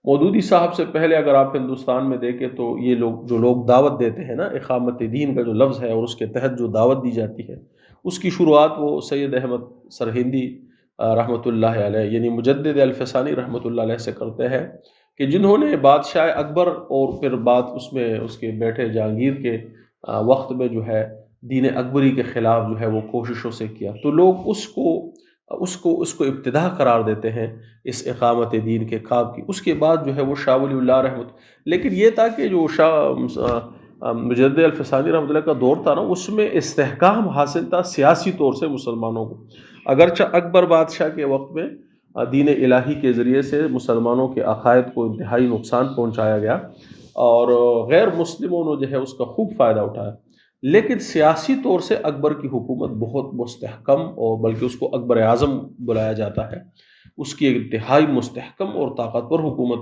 مودودی صاحب سے پہلے اگر آپ ہندوستان میں دیکھیں تو یہ لوگ جو لوگ دعوت دیتے ہیں نا، اقامت دین کا جو لفظ ہے اور اس کے تحت جو دعوت دی جاتی ہے، اس کی شروعات وہ سید احمد سرہندی رحمۃ اللہ علیہ، یعنی مجدد الفسانی رحمۃ اللہ علیہ سے کرتے ہیں، کہ جنہوں نے بادشاہ اکبر اور پھر بعد اس میں اس کے بیٹے جہانگیر کے وقت میں جو ہے دین اکبری کے خلاف جو ہے وہ کوششوں سے کیا، تو لوگ اس کو ابتدا قرار دیتے ہیں اس اقامت دین کے کام کی۔ اس کے بعد جو ہے وہ شاہ ولی اللہ رحمۃ، لیکن یہ تھا کہ جو مجدد الفسانی رحمۃ اللہ کا دور تھا نا، اس میں استحکام حاصل تھا سیاسی طور سے مسلمانوں کو، اگرچہ اکبر بادشاہ کے وقت میں دین الہی کے ذریعے سے مسلمانوں کے عقائد کو انتہائی نقصان پہنچایا گیا اور غیر مسلموں نے جو ہے اس کا خوب فائدہ اٹھایا، لیکن سیاسی طور سے اکبر کی حکومت بہت مستحکم، اور بلکہ اس کو اکبر اعظم بلایا جاتا ہے، اس کی ایک انتہائی مستحکم اور طاقتور حکومت